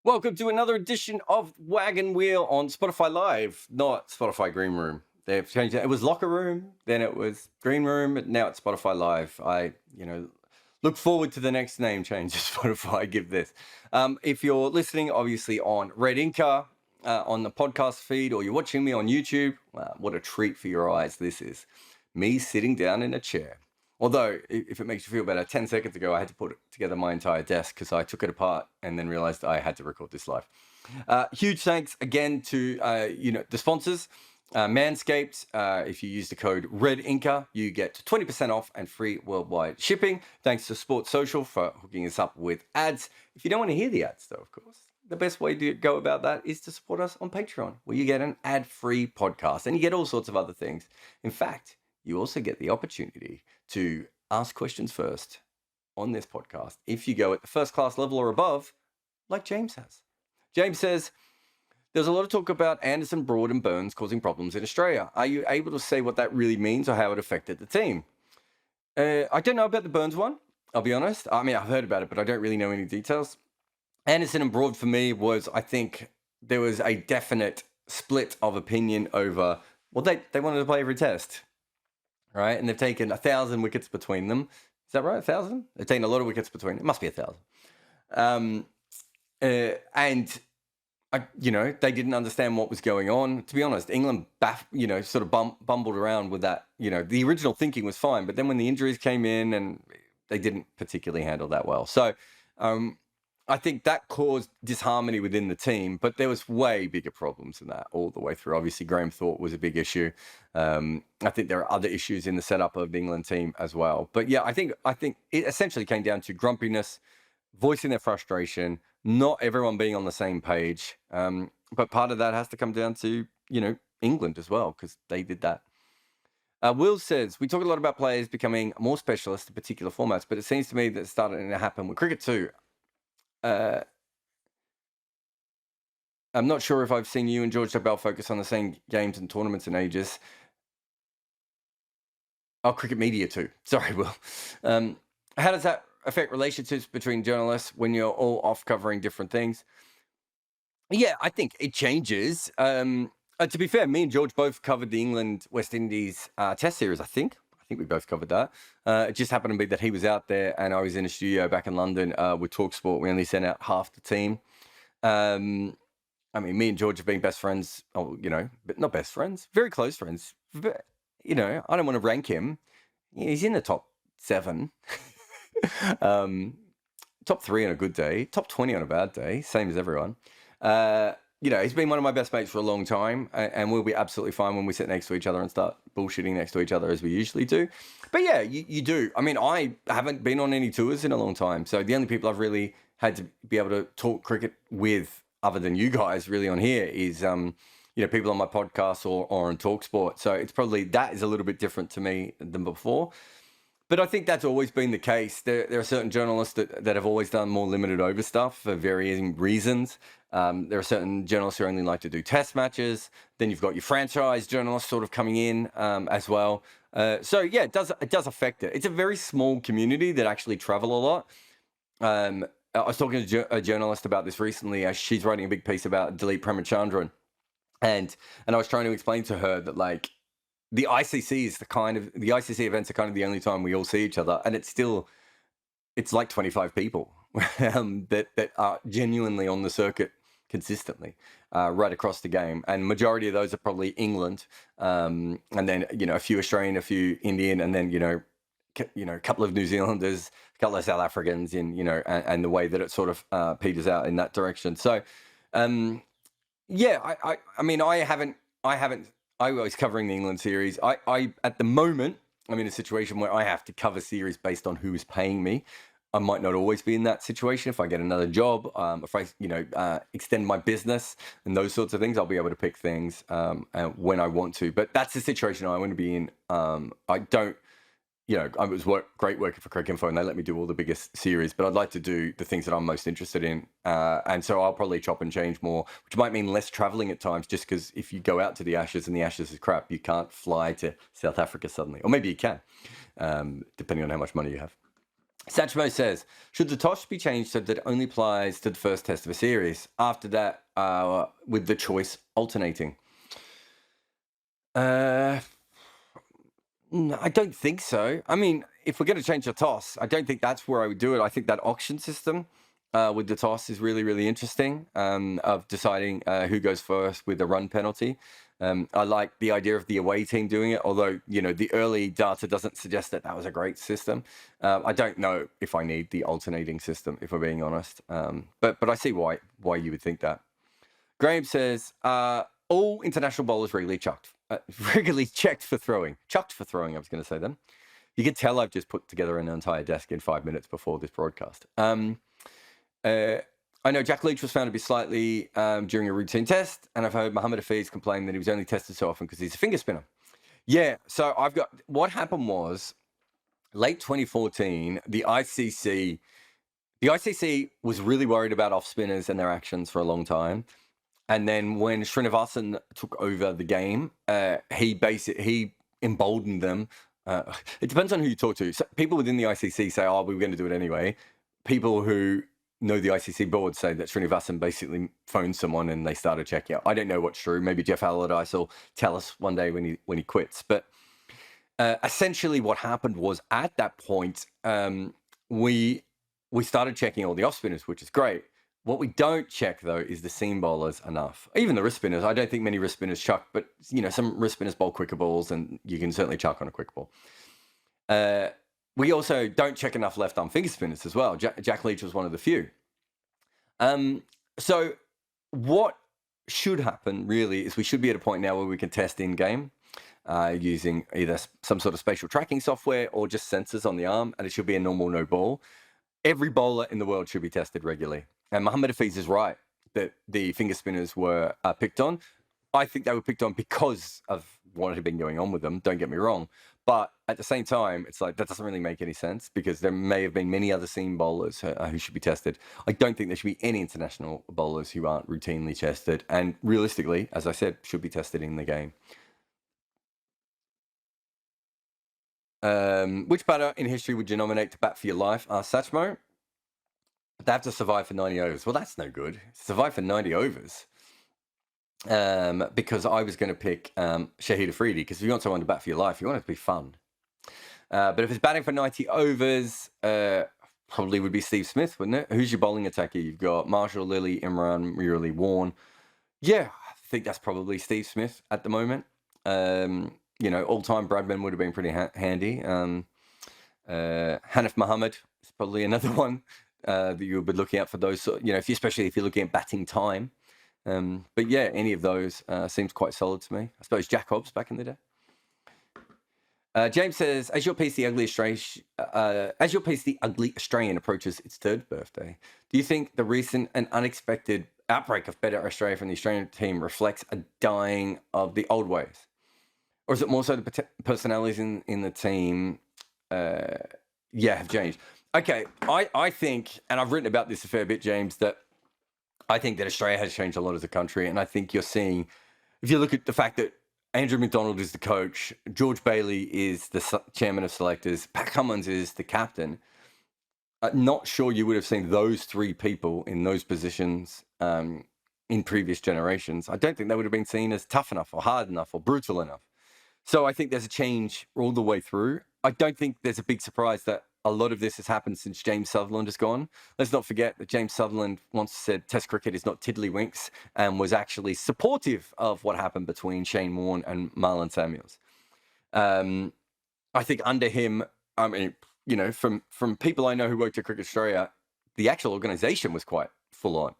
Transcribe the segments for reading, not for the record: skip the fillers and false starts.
Welcome to another edition of Wagon Wheel on Spotify Live, not Spotify Green Room. They've changed it. It was Locker Room, then it was Green Room, but now it's Spotify Live. I look forward to the next name change to Spotify. Give this. If you're listening, obviously on Red Inca, on the podcast feed, or you're watching me on YouTube, what a treat for your eyes this is. Me sitting down in a chair. Although, if it makes you feel better, 10 seconds ago, I had to put together my entire desk because I took it apart and then realized I had to record this live. Huge thanks again to, the sponsors. Manscaped, if you use the code REDINCA, you get 20% off and free worldwide shipping. Thanks to Sports Social for hooking us up with ads. If you don't want to hear the ads, though, of course, the best way to go about that is to support us on Patreon, where you get an ad-free podcast and you get all sorts of other things. In fact, you also get the opportunity to ask questions first on this podcast if you go at the first class level or above, like James has. James says, there's a lot of talk about Anderson, Broad and Burns causing problems in Australia. Are you able to say what that really means or how it affected the team? I don't know about the Burns one, I'll be honest. I mean, I've heard about it, but I don't really know any details. Anderson and Broad for me was, I think, there was a definite split of opinion over, well, they wanted to play every test. Right, and they've taken 1,000 wickets between them. Is that right? 1,000? They've taken a lot of wickets between them. It must be 1,000. They didn't understand what was going on. To be honest, England, sort of bumbled around with that. The original thinking was fine, but then when the injuries came in, and they didn't particularly handle that well. So, I think that caused disharmony within the team, but there was way bigger problems than that all the way through. Obviously, Graham Thorpe was a big issue. I think there are other issues in the setup of the England team as well. But yeah, I think it essentially came down to grumpiness, voicing their frustration, not everyone being on the same page. But part of that has to come down to, England as well, because they did that. Will says, we talk a lot about players becoming more specialist in particular formats, but it seems to me that it's starting to happen with cricket too. I'm not sure if I've seen you and George Bell focus on the same games and tournaments in ages. Oh, cricket media too. Sorry, Will. How does that affect relationships between journalists when you're all off covering different things? Yeah, I think it changes. To be fair, me and George both covered the England-West Indies Test series, I think we both covered that. It just happened to be that he was out there and I was in a studio back in London with TalkSport. We only sent out half the team. Me and George have been best friends, but not best friends, very close friends. But, I don't want to rank him. He's in the top 7. Top 3 on a good day, top 20 on a bad day, same as everyone. He's been one of my best mates for a long time, and we'll be absolutely fine when we sit next to each other and start bullshitting next to each other as we usually do. But yeah, you do. I mean, I haven't been on any tours in a long time, so the only people I've really had to be able to talk cricket with, other than you guys really on here, is people on my podcast or on TalkSport. So it's probably, that is a little bit different to me than before. But I think that's always been the case. There are certain journalists that have always done more limited over stuff for varying reasons. There are certain journalists who only like to do test matches. Then you've got your franchise journalists sort of coming in as well. So yeah, it does affect it. It's a very small community that actually travel a lot. I was talking to a journalist about this recently. She's writing a big piece about Dilip Ramachandran. And I was trying to explain to her that, like, the ICC events are kind of the only time we all see each other, and it's like 25 people that are genuinely on the circuit consistently right across the game, and majority of those are probably England, and then a few Australian, a few Indian, and then a couple of New Zealanders, a couple of South Africans, and the way that it sort of peters out in that direction. So yeah, I was covering the England series. I at the moment, I'm in a situation where I have to cover series based on who is paying me. I might not always be in that situation. If I get another job, if I extend my business and those sorts of things, I'll be able to pick things when I want to. But that's the situation I want to be in. I don't. I was great working for Cricinfo, and they let me do all the biggest series, but I'd like to do the things that I'm most interested in. And so I'll probably chop and change more, which might mean less traveling at times, just because if you go out to the Ashes and the Ashes is crap, you can't fly to South Africa suddenly. Or maybe you can, depending on how much money you have. Satchmo says, should the toss be changed so that it only applies to the first test of a series? After that, with the choice alternating. I don't think so. I mean, if we're going to change the toss, I don't think that's where I would do it. I think that auction system with the toss is really, really interesting, of deciding who goes first with a run penalty. I like the idea of the away team doing it, although, the early data doesn't suggest that that was a great system. I don't know if I need the alternating system, if we're being honest. But I see why you would think that. Graham says, all international bowlers regularly checked for throwing. Chucked for throwing, I was going to say then. You can tell I've just put together an entire desk in 5 minutes before this broadcast. I know Jack Leach was found to be slightly during a routine test, and I've heard Mohammad Hafiz complain that he was only tested so often because he's a finger spinner. Yeah, so what happened was, late 2014, the ICC was really worried about off spinners and their actions for a long time. And then when Srinivasan took over the game, he emboldened them. It depends on who you talk to. So people within the ICC say, "Oh, we were going to do it anyway." People who know the ICC board say that Srinivasan basically phoned someone and they started checking out. I don't know what's true. Maybe Jeff Allardyce will tell us one day when he quits. But essentially, what happened was, at that point, we started checking all the off spinners, which is great. What we don't check, though, is the seam bowlers enough. Even the wrist spinners. I don't think many wrist spinners chuck, but, some wrist spinners bowl quicker balls, and you can certainly chuck on a quick ball. We also don't check enough left-arm finger spinners as well. Jack Leach was one of the few. So what should happen, really, is we should be at a point now where we can test in-game using either some sort of spatial tracking software or just sensors on the arm, and it should be a normal no ball. Every bowler in the world should be tested regularly. And Mohammad Hafiz is right that the finger spinners were picked on. I think they were picked on because of what had been going on with them, don't get me wrong. But at the same time, it's like, that doesn't really make any sense, because there may have been many other seam bowlers who should be tested. I don't think there should be any international bowlers who aren't routinely tested. And realistically, as I said, should be tested in the game. Which batter in history would you nominate to bat for your life? Satchmo. They have to survive for 90 overs. Well, that's no good. Survive for 90 overs. Because I was going to pick Shahid Afridi, because if you want someone to bat for your life, you want it to be fun. But if it's batting for 90 overs, probably would be Steve Smith, wouldn't it? Who's your bowling attacker? You've got Marshall, Lilly, Imran, Murali, Warne. Yeah, I think that's probably Steve Smith at the moment. All-time Bradman would have been pretty handy. Hanif Muhammad is probably another one that you'll be looking at for those, especially if you're looking at batting time. But yeah, any of those seems quite solid to me. I suppose Jack Hobbs back in the day. James says, as your piece, the ugly Australian approaches its third birthday, do you think the recent and unexpected outbreak of better Australia from the Australian team reflects a dying of the old ways? Or is it more so the personalities in the team have changed? Okay, I think, and I've written about this a fair bit, James, that I think that Australia has changed a lot as a country. And I think you're seeing, if you look at the fact that Andrew McDonald is the coach, George Bailey is the chairman of selectors, Pat Cummins is the captain, not sure you would have seen those three people in those positions in previous generations. I don't think they would have been seen as tough enough or hard enough or brutal enough. So I think there's a change all the way through. I don't think there's a big surprise that a lot of this has happened since James Sutherland has gone. Let's not forget that James Sutherland once said Test cricket is not tiddlywinks, and was actually supportive of what happened between Shane Warne and Marlon Samuels. I think under him, from people I know who worked at Cricket Australia, the actual organisation was quite full on.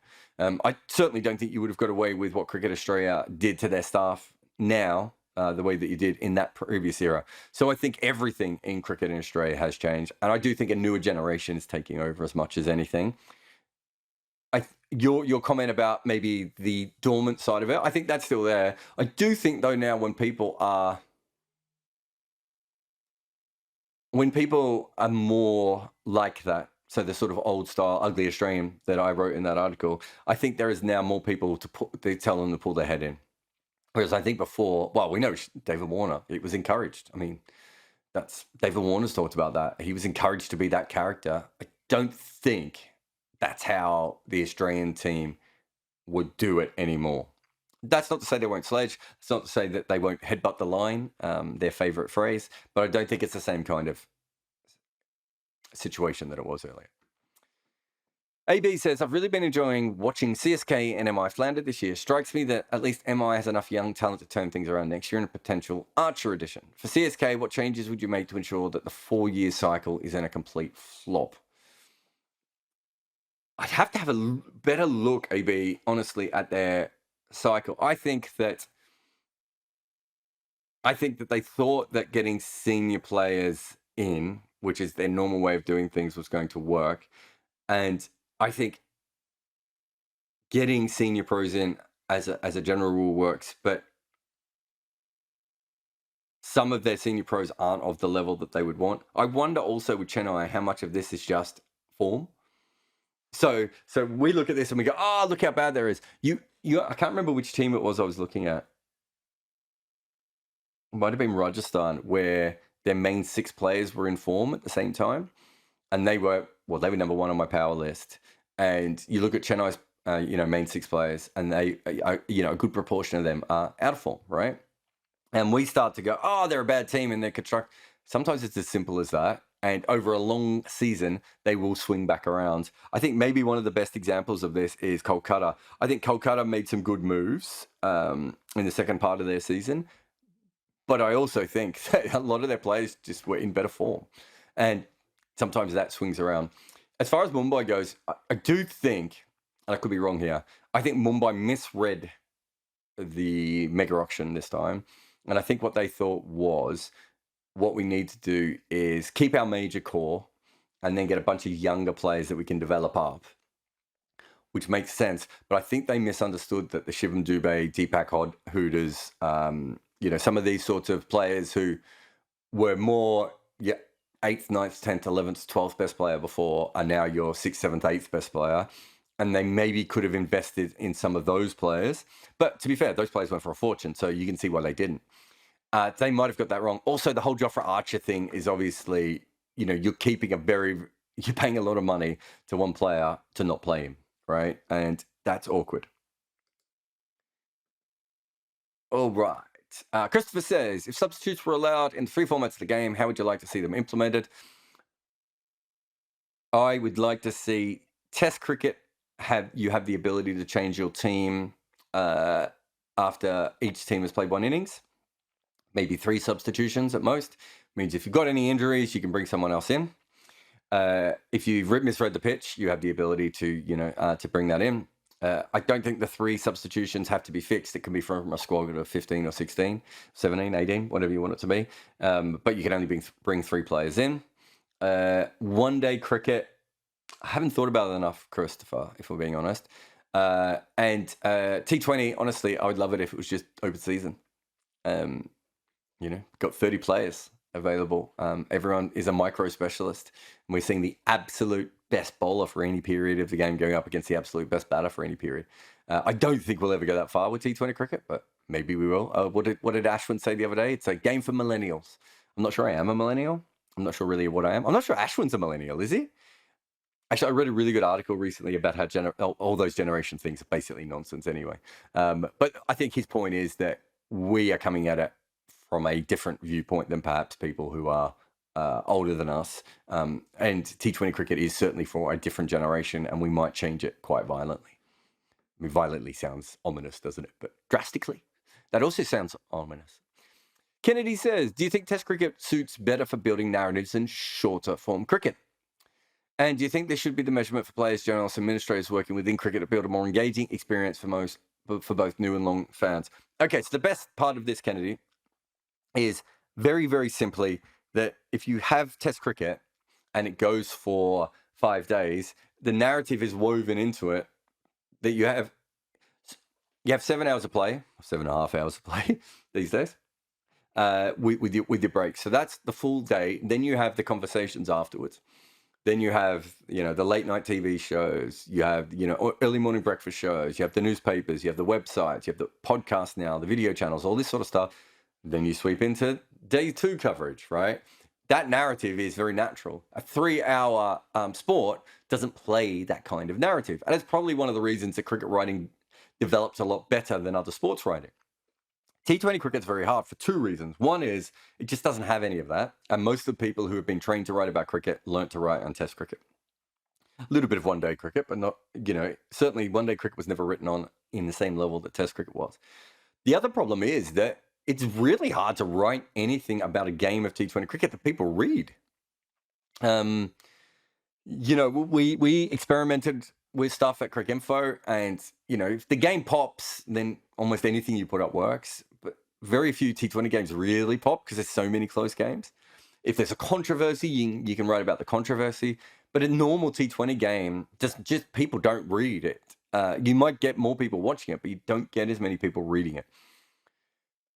I certainly don't think you would have got away with what Cricket Australia did to their staff now, the way that you did in that previous era. So I think everything in cricket in Australia has changed. And I do think a newer generation is taking over as much as anything. Your comment about maybe the dormant side of it, I think that's still there. I do think, though, now when people are more like that, so the sort of old style, ugly Australian that I wrote in that article, I think there is now more people to tell them to pull their head in. Whereas I think before, well, we know David Warner, it was encouraged. I mean, That's David Warner's talked about that. He was encouraged to be that character. I don't think that's how the Australian team would do it anymore. That's not to say they won't sledge. It's not to say that they won't headbutt the line, their favourite phrase. But I don't think it's the same kind of situation that it was earlier. AB says, I've really been enjoying watching CSK and MI Flounder this year. Strikes me that at least MI has enough young talent to turn things around next year in a potential Archer edition. For CSK, what changes would you make to ensure that the 4-year cycle isn't a complete flop? I'd have to have a better look, AB, honestly, at their cycle. I think that they thought that getting senior players in, which is their normal way of doing things, was going to work. And I think getting senior pros in as a general rule works, but some of their senior pros aren't of the level that they would want. I wonder also with Chennai how much of this is just form. So we look at this and we go, oh, look how bad there is. I can't remember which team it was I was looking at. It might have been Rajasthan, where their main 6 players were in form at the same time. And they were number 1 on my power list. And you look at Chennai's, main 6 players, and they, a good proportion of them are out of form, right? And we start to go, oh, they're a bad team and they're construct. Sometimes it's as simple as that. And over a long season, they will swing back around. I think maybe one of the best examples of this is Kolkata. I think Kolkata made some good moves in the second part of their season. But I also think that a lot of their players just were in better form. And sometimes that swings around. As far as Mumbai goes, I do think, and I could be wrong here, I think Mumbai misread the mega auction this time. And I think what they thought was, what we need to do is keep our major core and then get a bunch of younger players that we can develop up, which makes sense. But I think they misunderstood that the Shivam Dubey, Deepak Hooders, some of these sorts of players who were more 8th, 9th, 10th, 11th, 12th best player before are now your 6th, 7th, 8th best player. And they maybe could have invested in some of those players. But to be fair, those players went for a fortune, so you can see why they didn't. They might have got that wrong. Also, the whole Jofra Archer thing is obviously, you're paying a lot of money to one player to not play him, right? And that's awkward. All right. Christopher says, if substitutes were allowed in 3 formats of the game, how would you like to see them implemented? I would like to see Test cricket have the ability to change your team after each team has played 1 innings. Maybe 3 substitutions at most. Means if you've got any injuries, you can bring someone else in. If you've misread the pitch, you have the ability to bring that in. I don't think the 3 substitutions have to be fixed. It can be from a squad of 15 or 16, 17, 18, whatever you want it to be. But you can only bring 3 players in. 1-day cricket, I haven't thought about it enough, Christopher, if we're being honest. And T20, honestly, I would love it if it was just open season. Got 30 players available. Everyone is a micro specialist. And we're seeing the absolute best bowler for any period of the game going up against the absolute best batter for any period. I don't think we'll ever go that far with T20 cricket, but maybe we will. What did Ashwin say the other day? It's a game for millennials. I'm not sure I am a millennial. I'm not sure really what I am. I'm not sure Ashwin's a millennial, is he? Actually, I read a really good article recently about how all those generation things are basically nonsense anyway. But I think his point is that we are coming at it from a different viewpoint than perhaps people who are older than us. And T20 cricket is certainly for a different generation, and we might change it quite violently. I mean, violently sounds ominous, doesn't it? But drastically, that also sounds ominous. Kennedy says, do you think Test cricket suits better for building narratives than shorter form cricket? And do you think this should be the measurement for players, journalists, and administrators working within cricket to build a more engaging experience for both new and long fans? Okay, so the best part of this, Kennedy, is very, very simply that if you have Test cricket and it goes for 5 days, the narrative is woven into it that you have 7 hours of play, 7.5 hours of play these days, with your breaks. So that's the full day. Then you have the conversations afterwards. Then you have, the late night TV shows, you have, early morning breakfast shows, you have the newspapers, you have the websites, you have the podcast now, the video channels, all this sort of stuff. Then you sweep into day 2 coverage, right? that narrative is very natural. A 3-hour sport doesn't play that kind of narrative. And it's probably one of the reasons that cricket writing develops a lot better than other sports writing. T20 cricket's very hard for two reasons. One is it just doesn't have any of that. And most of the people who have been trained to write about cricket learnt to write on Test cricket. A little bit of one-day cricket, but not, certainly one-day cricket was never written on in the same level that Test cricket was. The other problem is that it's really hard to write anything about a game of T20 cricket that people read. We experimented with stuff at Crick Info, and if the game pops, then almost anything you put up works. But very few T20 games really pop because there's so many close games. If there's a controversy, you can write about the controversy. But a normal T20 game, just people don't read it. You might get more people watching it, but you don't get as many people reading it.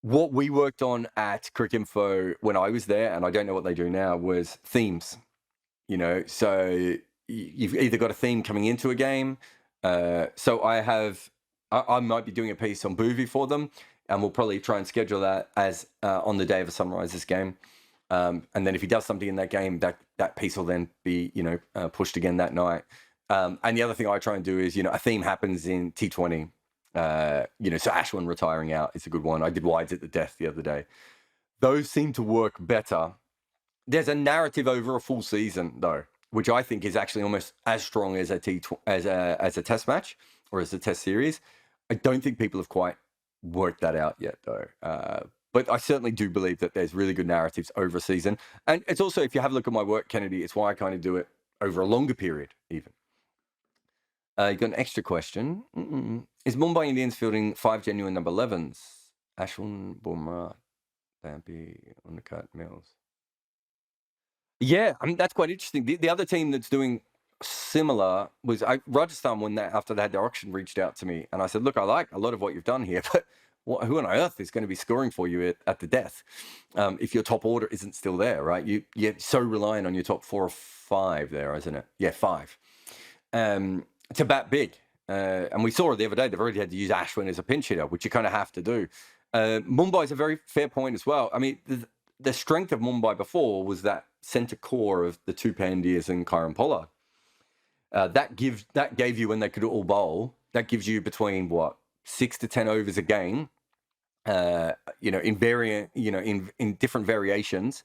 What we worked on at Crick Info when I was there, and I don't know what they do now, was themes. So you've either got a theme coming into a game. So I might be doing a piece on Boovie for them, and we'll probably try and schedule that as on the day of a Sunrisers game. And then if he does something in that game, that piece will then be, pushed again that night. And the other thing I try and do is, a theme happens in T20. So Ashwin retiring out is a good one. I did Wides at the Death the other day. Those seem to work better. There's a narrative over a full season, though, which I think is actually almost as strong as a Test match or as a Test series. I don't think people have quite worked that out yet, though. But I certainly do believe that there's really good narratives over a season. And it's also, if you have a look at my work, Kennedy, it's why I kind of do it over a longer period, even. You got an extra question. Is Mumbai Indians fielding 5 genuine number 11s? Ashwin, Bumrah, Thampi, Undercut, Mills. Yeah, that's quite interesting. The other team that's doing similar was Rajasthan, when after they had their auction, reached out to me. And I said, look, I like a lot of what you've done here, but who on earth is going to be scoring for you at the Death if your top order isn't still there, right? You're so reliant on your top 4 or 5 there, isn't it? Yeah, 5. To bat big. And we saw it the other day. They've already had to use Ashwin as a pinch hitter, which you kind of have to do. Mumbai's a very fair point as well. I mean, the strength of Mumbai before was that centre core of the 2 Pandyas and Kyron Pollard. That gave you, when they could all bowl, that gives you between 6 to 10 overs a game. In different variations.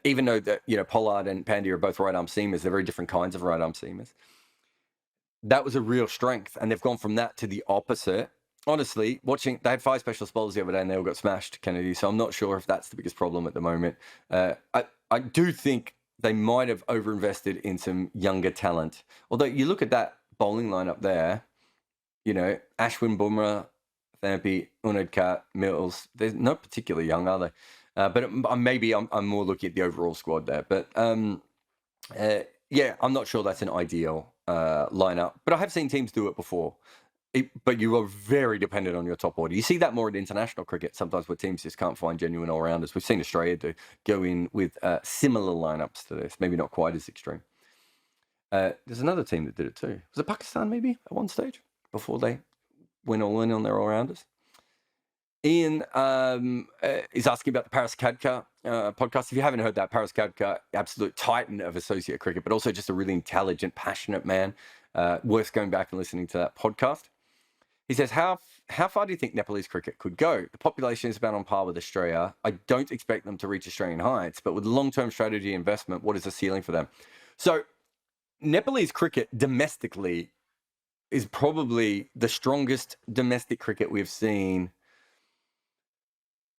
Even though that Pollard and Pandya are both right arm seamers, they're very different kinds of right arm seamers. That was a real strength, and they've gone from that to the opposite. Honestly, they had 5 special bowlers the other day and they all got smashed, Kennedy, so I'm not sure if that's the biggest problem at the moment. I do think they might have overinvested in some younger talent. Although you look at that bowling lineup there, Ashwin, Bumrah, Thampi, Unadkat, Mills, they're not particularly young, are they? But maybe I'm more looking at the overall squad there. But I'm not sure that's an ideal lineup. But I have seen teams do it before. But you are very dependent on your top order. You see that more in international cricket, sometimes where teams just can't find genuine all-rounders. We've seen Australia go in with similar lineups to this, maybe not quite as extreme. There's another team that did it too. Was it Pakistan maybe at one stage before they went all in on their all-rounders? Ian is asking about the Paris Khadka podcast. If you haven't heard that, Paris Khadka, absolute titan of associate cricket, but also just a really intelligent, passionate man. Worth going back and listening to that podcast. He says, how far do you think Nepalese cricket could go? The population is about on par with Australia. I don't expect them to reach Australian heights, but with long-term strategy investment, what is the ceiling for them? So Nepalese cricket domestically is probably the strongest domestic cricket we've seen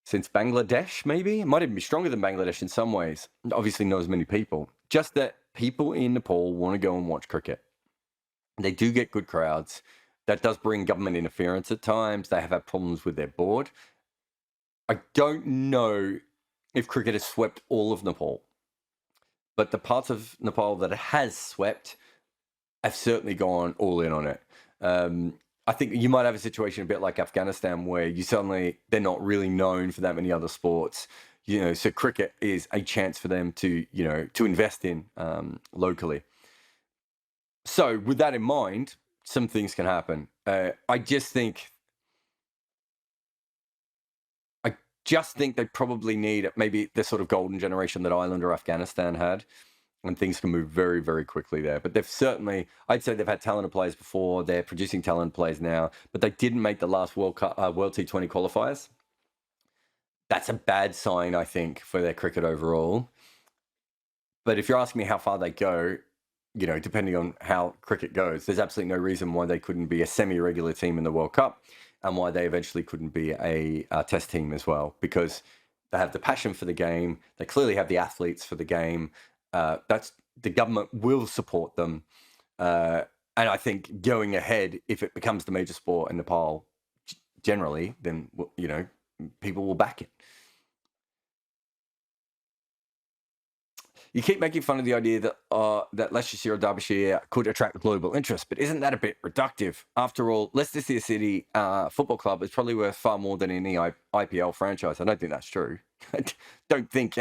since Bangladesh, maybe. It might even be stronger than Bangladesh in some ways. Obviously not as many people. Just that people in Nepal want to go and watch cricket. They do get good crowds. That does bring government interference at times. They have had problems with their board. I don't know if cricket has swept all of Nepal, but the parts of Nepal that it has swept have certainly gone all in on it. I think you might have a situation a bit like Afghanistan where they're not really known for that many other sports. So cricket is a chance for them to invest in locally. So with that in mind, some things can happen. I just think just think they probably need maybe the sort of golden generation that Ireland or Afghanistan had, and things can move very, very quickly there. But they've certainly, I'd say they've had talented players before. They're producing talented players now, but they didn't make the last World T20 qualifiers. That's a bad sign, I think, for their cricket overall. But if you're asking me how far they go, depending on how cricket goes, there's absolutely no reason why they couldn't be a semi-regular team in the World Cup, and why they eventually couldn't be a test team as well, because they have the passion for the game. They clearly have the athletes for the game. That's the government will support them. And I think going ahead, if it becomes the major sport in Nepal, generally, then, people will back it. You keep making fun of the idea that Leicestershire or Derbyshire could attract global interest, but isn't that a bit reductive? After all, Leicester City Football Club is probably worth far more than any IPL franchise. I don't think that's true. I don't think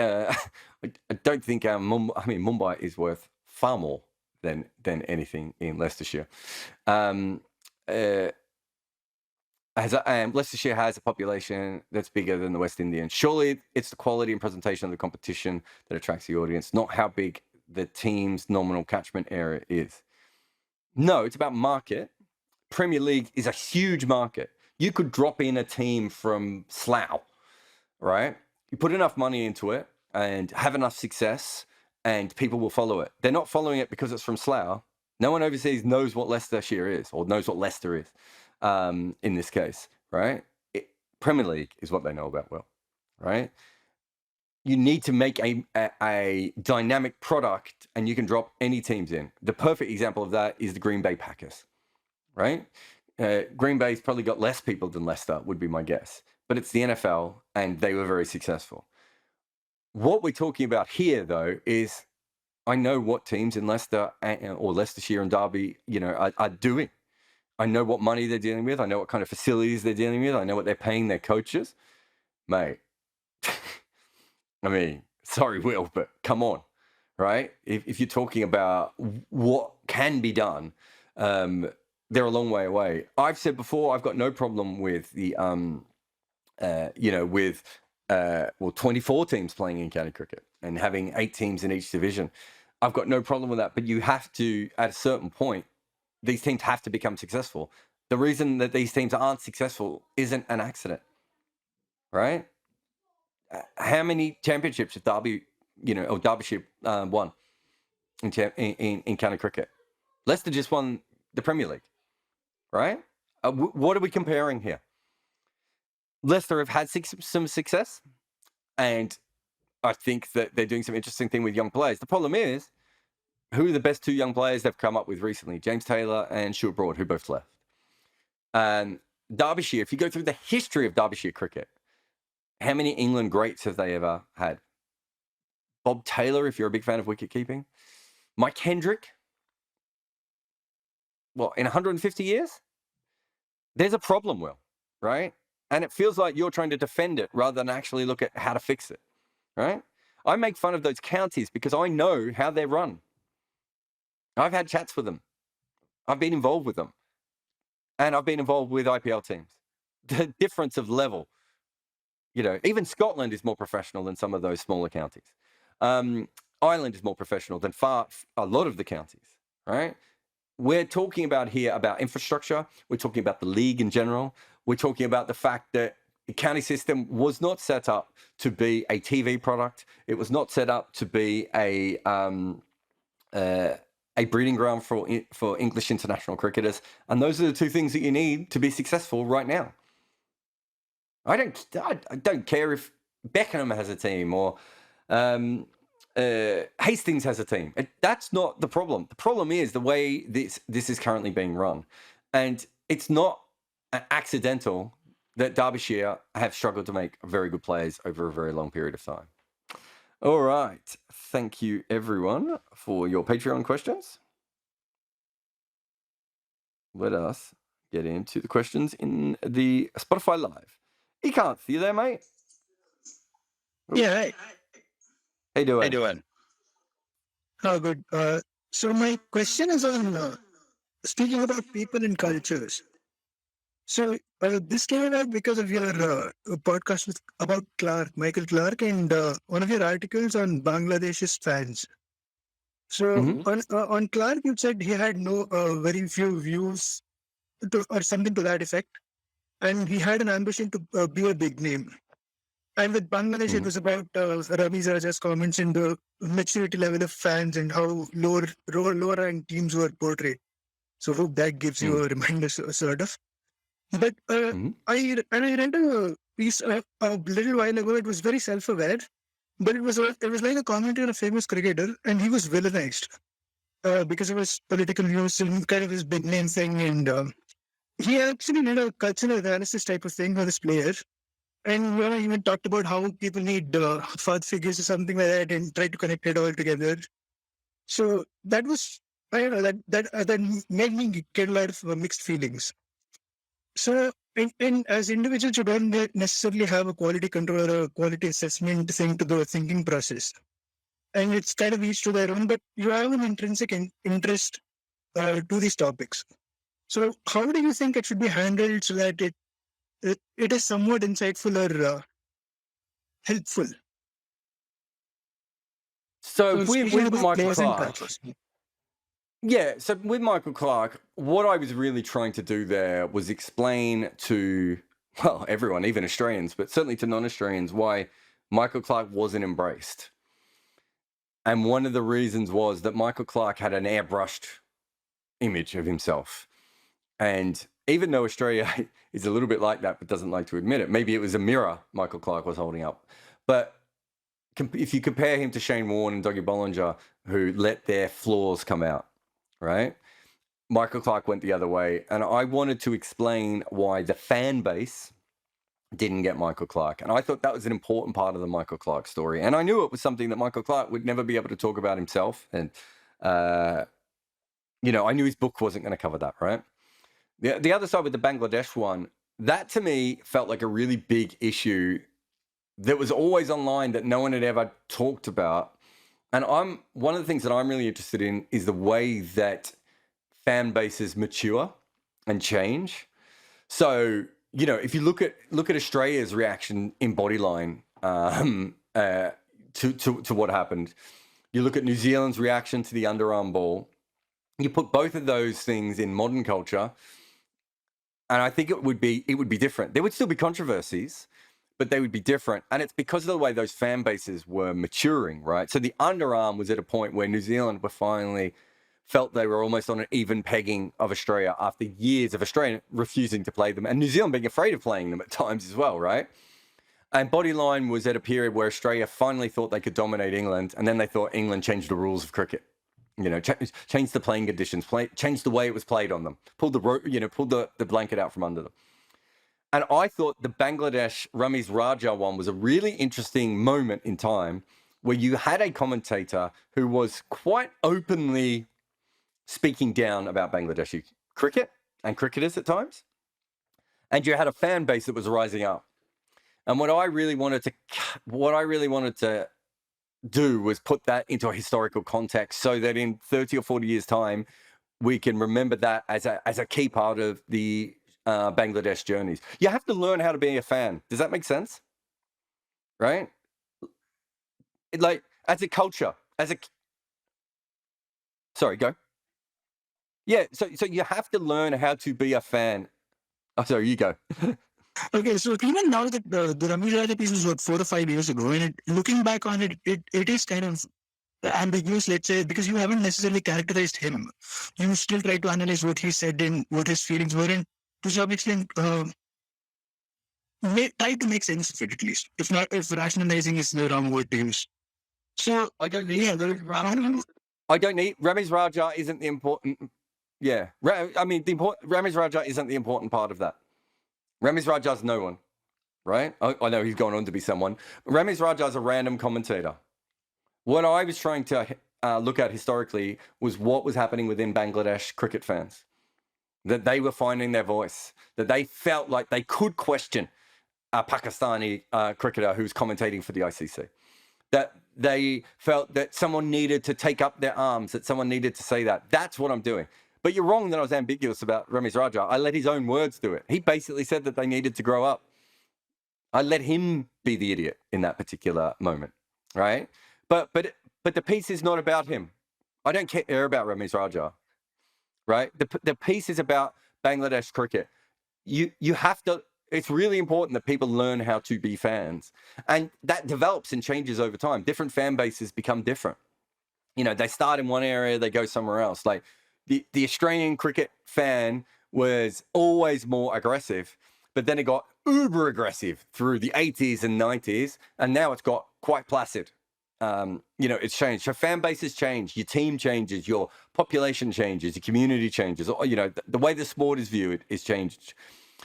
Mumbai is worth far more than anything in Leicestershire. Leicestershire has a population that's bigger than the West Indians. Surely it's the quality and presentation of the competition that attracts the audience, not how big the team's nominal catchment area is. No, it's about market. Premier League is a huge market. You could drop in a team from Slough, right? You put enough money into it and have enough success, and people will follow it. They're not following it because it's from Slough. No one overseas knows what Leicestershire is, or knows what Leicester is. In this case, right? Premier League is what they know about, Will, right? You need to make a dynamic product, and you can drop any teams in. The perfect example of that is the Green Bay Packers, right? Green Bay's probably got less people than Leicester, would be my guess. But it's the NFL, and they were very successful. What we're talking about here, though, is I know what teams in Leicester or Leicestershire and Derby, are doing. I know what money they're dealing with. I know what kind of facilities they're dealing with. I know what they're paying their coaches. Mate, I mean, sorry, Will, but come on, right? If you're talking about what can be done, they're a long way away. I've said before, I've got no problem with the, 24 teams playing in county cricket and having 8 teams in each division. I've got no problem with that, but you have to, at a certain point, these teams have to become successful. The reason that these teams aren't successful isn't an accident, right? How many championships have Derbyshire won in county cricket? Leicester just won the Premier League, right? What are we comparing here? Leicester have had some success, and I think that they're doing some interesting thing with young players. The problem is, who are the best 2 young players they've come up with recently? James Taylor and Stuart Broad, who both left. Derbyshire, if you go through the history of Derbyshire cricket, how many England greats have they ever had? Bob Taylor, if you're a big fan of wicket keeping. Mike Hendrick. Well, in 150 years? There's a problem, Will, right? And it feels like you're trying to defend it rather than actually look at how to fix it, right? I make fun of those counties because I know how they're run. I've had chats with them. I've been involved with them. And I've been involved with IPL teams. The difference of level, even Scotland is more professional than some of those smaller counties. Ireland is more professional than a lot of the counties, right? We're talking about here about infrastructure. We're talking about the league in general. We're talking about the fact that the county system was not set up to be a TV product. It was not set up to be a breeding ground for English international cricketers. And those are the 2 things that you need to be successful right now. I don't care if Beckenham has a team or Hastings has a team. That's not the problem. The problem is the way this is currently being run. And it's not accidental that Derbyshire have struggled to make very good players over a very long period of time. All right. Thank you, everyone, for your Patreon questions. Let us get into the questions in the Spotify Live. Ekanth, you there, mate? Yeah, hey. How you doing? How you doing? Oh, good. So my question is on speaking about people and cultures. So this came about because of your podcast about Michael Clark, and one of your articles on Bangladesh's fans. So Hmm. on Clark, you said he had no very few views or something to that effect, and he had an ambition to be a big name. And with Bangladesh, it Hmm. was about Ramiz Raja's comments in the maturity level of fans and how lower ranked teams were portrayed. So hope that gives you a reminder, sort of. But Hmm. I read a piece a little while ago. It was very self-aware, but it was like a commentary on a famous cricketer, and he was villainized because of his political views and kind of his big name thing. And he actually did a cultural analysis type of thing for this player. And he even talked about how people need father figures or something like that, and try to connect it all together. So that was, I don't know, that made me get a lot of mixed feelings. So, as individuals, you don't necessarily have a quality control or a quality assessment thing to the thinking process. And it's kind of each to their own, but you have an intrinsic interest to these topics. So, how do you think it should be handled so that it is somewhat insightful or helpful? So So, speaking with about Michael players and Clark, cultures. yeah. So with Michael Clark, what I was really trying to do there was explain to, well, everyone, even Australians, but certainly to non-Australians, why Michael Clark wasn't embraced. And one of the reasons was that Michael Clark had an airbrushed image of himself. And even though Australia is a little bit like that, but doesn't like to admit it, maybe it was a mirror Michael Clark was holding up. But if you compare him to Shane Warne and Dougie Bollinger, who let their flaws come out, right? Michael Clark went the other way. And I wanted to explain why the fan base didn't get Michael Clark. And I thought that was an important part of the Michael Clark story. And I knew it was something that Michael Clark would never be able to talk about himself. And, I knew his book wasn't going to cover that, right? The other side with the Bangladesh one, that to me felt like a really big issue that was always online that no one had ever talked about. And one of the things that I'm really interested in is the way that fan bases mature and change. So, if you look at Australia's reaction in Bodyline to what happened, you look at New Zealand's reaction to the underarm ball. You put both of those things in modern culture, and I think it would be different. There would still be controversies, but they would be different. And it's because of the way those fan bases were maturing, right? So the underarm was at a point where New Zealand were finally felt they were almost on an even pegging of Australia after years of Australia refusing to play them and New Zealand being afraid of playing them at times as well, right? And Bodyline was at a period where Australia finally thought they could dominate England, and then they thought England changed the rules of cricket. Changed the playing conditions, changed the way it was played on them, pulled the blanket out from under them. And I thought the Bangladesh Ramiz Raja one was a really interesting moment in time where you had a commentator who was quite openly speaking down about Bangladeshi cricket and cricketers at times. And you had a fan base that was rising up. And what I really wanted to do was put that into a historical context so that in 30 or 40 years' time, we can remember that as a key part of the Bangladesh journeys. You have to learn how to be a fan. Does that make sense? Right? Like as a culture, sorry, go. Yeah, so you have to learn how to be a fan. Oh, sorry, you go. Okay, so even now that the Ramesh Raja piece was what 4 or 5 years ago, and looking back on it, it is kind of ambiguous, let's say, because you haven't necessarily characterized him. You still try to analyze what he said and what his feelings were, and to some extent, try to make sense of it at least. If not, if rationalizing is the wrong word to use. So I don't yeah, need Ramiz Raja isn't the important. Yeah, Ramiz Raja isn't the important part of that. Ramiz Raja's no one, right? I know he's gone on to be someone. Ramiz Raja's a random commentator. What I was trying to look at historically was what was happening within Bangladesh cricket fans. That they were finding their voice, that they felt like they could question a Pakistani cricketer who's commentating for the ICC. That they felt that someone needed to take up their arms, that someone needed to say that. That's what I'm doing. But you're wrong that I was ambiguous about Ramesh Raja. I let his own words do it. He basically said that they needed to grow up. I let him be the idiot in that particular moment, right? But the piece is not about him. I don't care about Ramesh Raja, right? The piece is about Bangladesh cricket. You have to. It's really important that people learn how to be fans, and that develops and changes over time. Different fan bases become different. They start in one area, they go somewhere else. Like the Australian cricket fan was always more aggressive, but then it got uber aggressive through the 80s and 90s, and now it's got quite placid. It's changed. So fan bases change, your team changes, your population changes, your community changes. The way the sport is viewed is changed.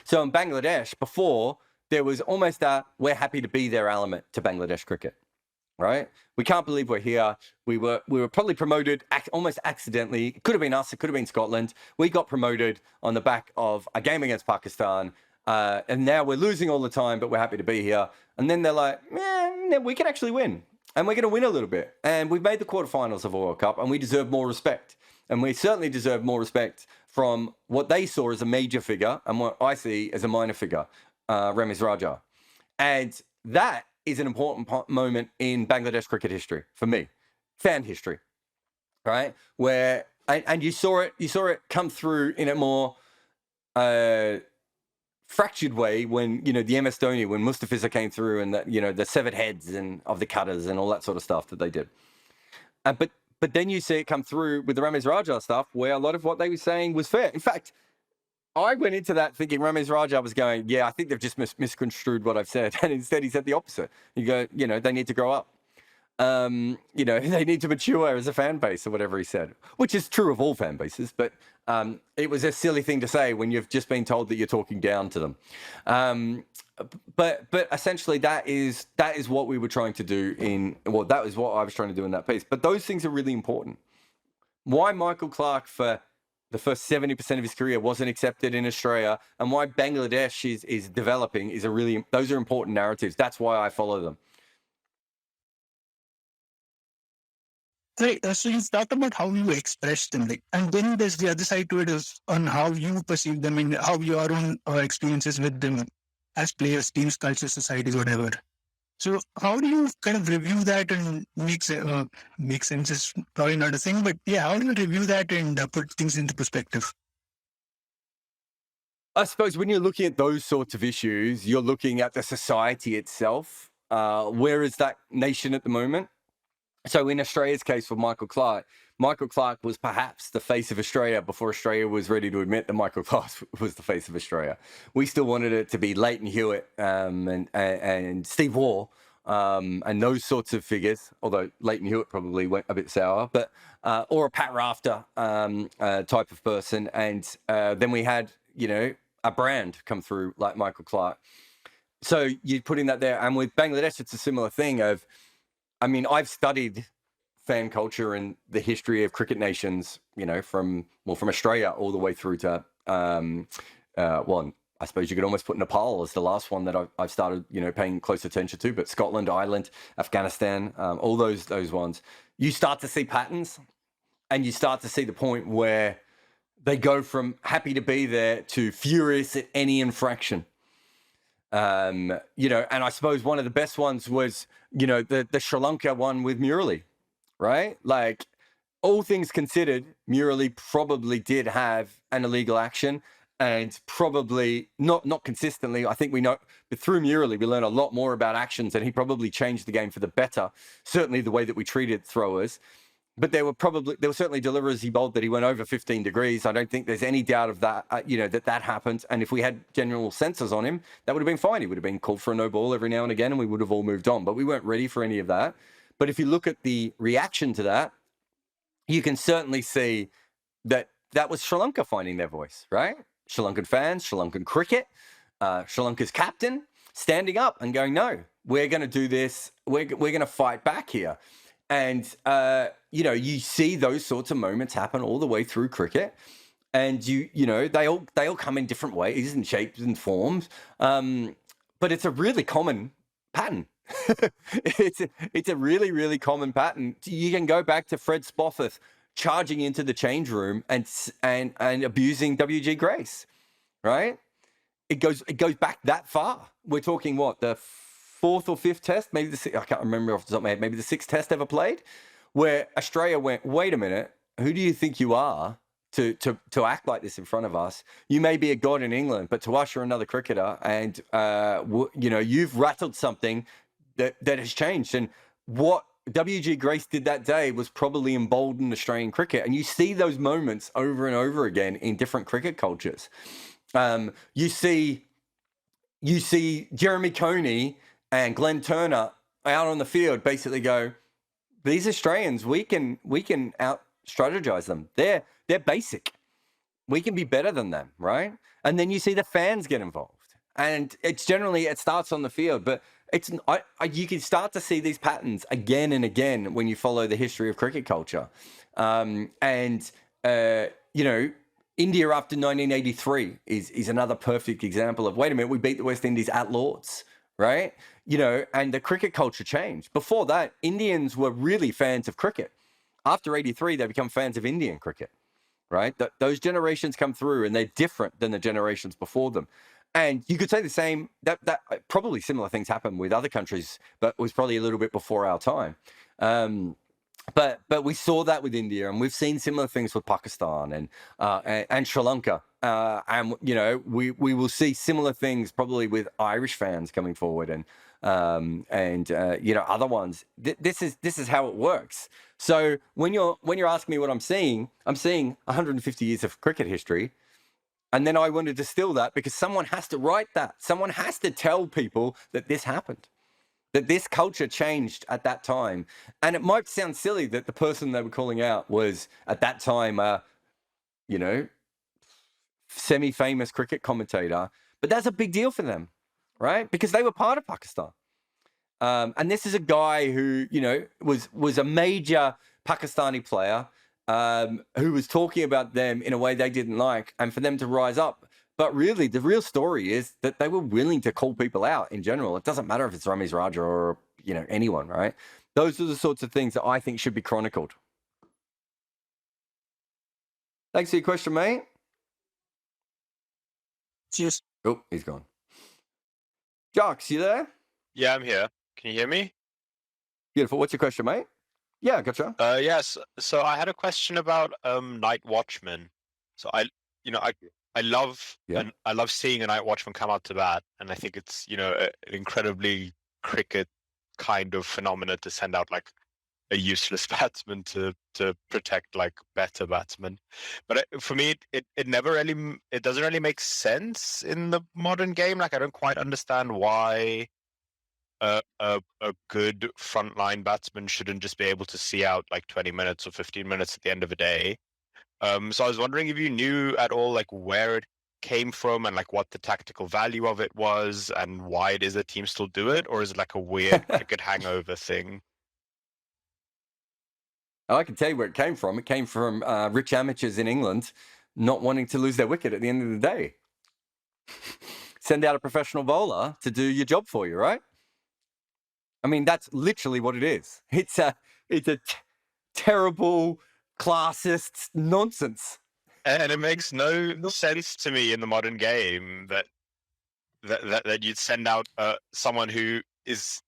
So in Bangladesh, before, there was almost a we're happy to be there element to Bangladesh cricket, right? We can't believe we're here. We were probably promoted almost accidentally. It could have been us. It could have been Scotland. We got promoted on the back of a game against Pakistan. And now we're losing all the time, but we're happy to be here. And then they're like, we can actually win. And we're going to win a little bit. And we've made the quarterfinals of a World Cup, and we deserve more respect. And we certainly deserve more respect from what they saw as a major figure and what I see as a minor figure, Ramesh Raja. And that is an important moment in Bangladesh cricket history for me, fan history, right? Where and you saw it come through in a more fractured way when the MS Dhoni, when Mustafiza came through, and that the severed heads and of the cutters and all that sort of stuff that they did. But then you see it come through with the Ramesh Raja stuff, where a lot of what they were saying was fair. In fact, I went into that thinking Ramesh Raja was going, yeah, I think they've just misconstrued what I've said. And instead he said the opposite. You go, they need to grow up. They need to mature as a fan base or whatever he said, which is true of all fan bases. But it was a silly thing to say when you've just been told that you're talking down to them. But essentially that is what we were trying to do that was what I was trying to do in that piece. But those things are really important. Why Michael Clarke for the first 70% of his career wasn't accepted in Australia, and why Bangladesh is developing those are important narratives. That's why I follow them. Right. So you've talked about how you express them, and then there's the other side to it is on how you perceive them and how your own experiences with them as players, teams, cultures, societies, whatever. So how do you kind of review that and make sense is probably not a thing, but yeah, how do you review that and put things into perspective? I suppose when you're looking at those sorts of issues, you're looking at the society itself. Where is that nation at the moment? So in Australia's case for Michael Clarke was perhaps the face of Australia before Australia was ready to admit that Michael Clarke was the face of Australia. We still wanted it to be Leighton Hewitt and Steve Waugh and those sorts of figures, although Leighton Hewitt probably went a bit sour, but or a Pat Rafter type of person. And then we had, a brand come through like Michael Clarke. So you're putting that there. And with Bangladesh, it's a similar thing of, I've studied fan culture and the history of cricket nations, from Australia all the way through to, I suppose you could almost put Nepal as the last one that I've started, paying close attention to, but Scotland, Ireland, Afghanistan, all those ones. You start to see patterns, and you start to see the point where they go from happy to be there to furious at any infraction. And I suppose one of the best ones was, the Sri Lanka one with Murali, right? Like, all things considered, Murali probably did have an illegal action, and probably not consistently. I think we know, but through Murali, we learn a lot more about actions, and he probably changed the game for the better. Certainly the way that we treated throwers. But there were certainly deliverers he bowled that he went over 15 degrees. I don't think there's any doubt of that, that happened. And if we had general sensors on him, that would have been fine. He would have been called for a no ball every now and again, and we would have all moved on. But we weren't ready for any of that. But if you look at the reaction to that, you can certainly see that was Sri Lanka finding their voice, right? Sri Lankan fans, Sri Lankan cricket, Sri Lanka's captain standing up and going, no, we're going to do this. We're going to fight back here. And, you see those sorts of moments happen all the way through cricket. And, they all come in different ways and shapes and forms. But it's a really common pattern. It's a really, really common pattern. You can go back to Fred Spofforth charging into the change room and abusing WG Grace, right? It goes back that far. We're talking what, the fourth or fifth test, maybe I can't remember off the top of my head, maybe the sixth test ever played, where Australia went, wait a minute, who do you think you are to act like this in front of us? You may be a god in England, but to us, you're another cricketer, and you've rattled something that has changed. And what WG Grace did that day was probably emboldened Australian cricket, and you see those moments over and over again in different cricket cultures. You see Jeremy Coney and Glenn Turner out on the field basically go, these Australians, we can out strategize them. They're basic. We can be better than them, right? And then you see the fans get involved, and it starts on the field, but you can start to see these patterns again and again when you follow the history of cricket culture, India after 1983 is another perfect example of, wait a minute, we beat the West Indies at Lords, right? And the cricket culture changed. Before that, Indians were really fans of cricket. After 83, they become fans of Indian cricket, right? Those generations come through, and they're different than the generations before them. And you could say the same, that probably similar things happened with other countries, but was probably a little bit before our time. But we saw that with India, and we've seen similar things with Pakistan and Sri Lanka, and we will see similar things probably with Irish fans coming forward, and other ones. This is how it works. So when you're asking me what I'm seeing 150 years of cricket history, and then I want to distill that because someone has to write that. Someone has to tell people that this happened, that this culture changed at that time. And it might sound silly that the person they were calling out was at that time, semi-famous cricket commentator, but that's a big deal for them, right? Because they were part of Pakistan. And this is a guy who, was a major Pakistani player, who was talking about them in a way they didn't like, and for them to rise up. But really, the real story is that they were willing to call people out in general. It doesn't matter if it's Ramiz Raja or, anyone, right? Those are the sorts of things that I think should be chronicled. Thanks for your question, mate. Cheers. Oh, he's gone. Jocks, you there? Yeah, I'm here. Can you hear me? Beautiful. What's your question, mate? Yeah, gotcha. Yes. So I had a question about Night Watchmen. So I love I love seeing a Night Watchman come out to bat, and I think it's an incredibly cricket kind of phenomena to send out like a useless batsman to protect like better batsmen. But for me, it doesn't really make sense in the modern game. Like I don't quite understand why a good frontline batsman shouldn't just be able to see out like 20 minutes or 15 minutes at the end of a day. So I was wondering if you knew at all like where it came from and like what the tactical value of it was and why it is that teams still do it, or is it like a weird cricket hangover thing? I can tell you where it came from. It came from rich amateurs in England not wanting to lose their wicket at the end of the day. Send out a professional bowler to do your job for you, right? I mean, that's literally what it is. It's a terrible classist nonsense. And it makes no sense to me in the modern game that you'd send out someone who is,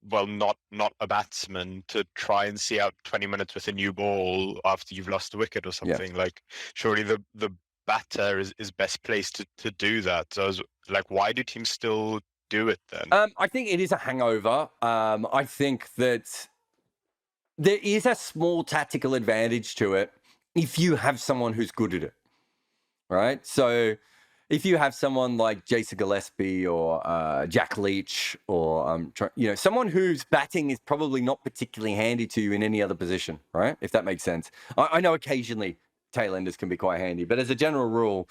well, not a batsman to try and see out 20 minutes with a new ball after you've lost a wicket or something. Yeah. Like, surely the batter is best placed to do that. So I was like, why do teams still do it then? I think it is a hangover. I think that there is a small tactical advantage to it if you have someone who's good at it, right? So if you have someone like Jason Gillespie or Jack Leach or someone whose batting is probably not particularly handy to you in any other position, right? If that makes sense. I know occasionally tailenders can be quite handy, but as a general rule,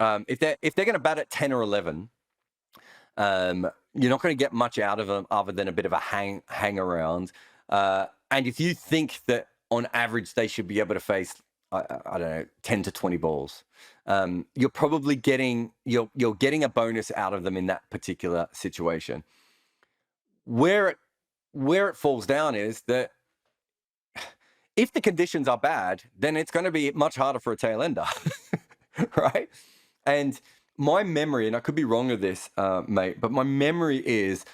if they're going to bat at 10 or 11, you're not going to get much out of them other than a bit of a hang around. And if you think that on average they should be able to face, I don't know, 10 to 20 balls, you're probably getting a bonus out of them in that particular situation. Where it falls down is that if the conditions are bad, then it's going to be much harder for a tail ender, right? And my memory, and I could be wrong with this, mate, but my memory is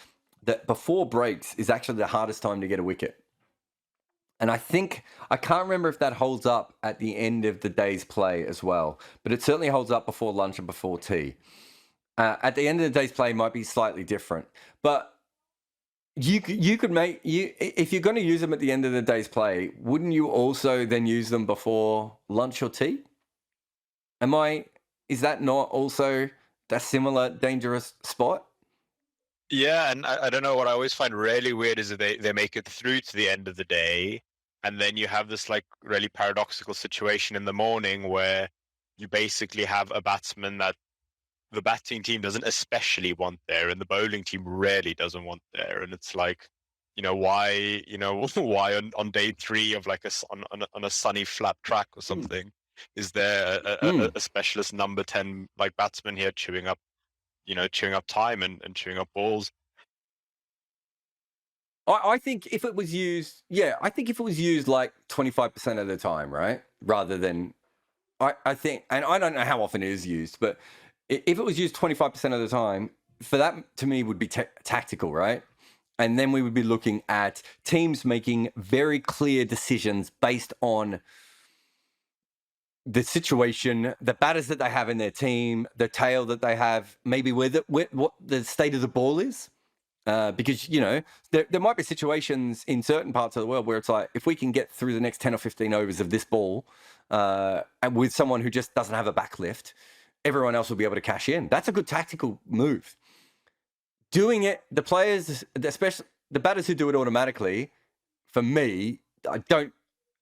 that before breaks is actually the hardest time to get a wicket. And I can't remember if that holds up at the end of the day's play as well, but it certainly holds up before lunch and before tea. At the end of the day's play might be slightly different, but you could if you're going to use them at the end of the day's play, wouldn't you also then use them before lunch or tea? Is that not also that similar dangerous spot? Yeah, and I don't know, what I always find really weird is that they make it through to the end of the day, and then you have this like really paradoxical situation in the morning where you basically have a batsman that the batting team doesn't especially want there, and the bowling team rarely doesn't want there, and it's like, why why on day 3 of like on a sunny flat track or something is there a specialist number 10 like batsman here chewing up time and chewing up balls. I think if it was used, like 25% of the time, right? Rather than, I think, and I don't know how often it is used, but if it was used 25% of the time, for that to me would be tactical, right? And then we would be looking at teams making very clear decisions based on the situation, the batters that they have in their team, the tail that they have, maybe what the state of the ball is. Because, there might be situations in certain parts of the world where it's like, if we can get through the next 10 or 15 overs of this ball and with someone who just doesn't have a backlift, everyone else will be able to cash in. That's a good tactical move. Doing it, the players, especially the batters who do it automatically, for me,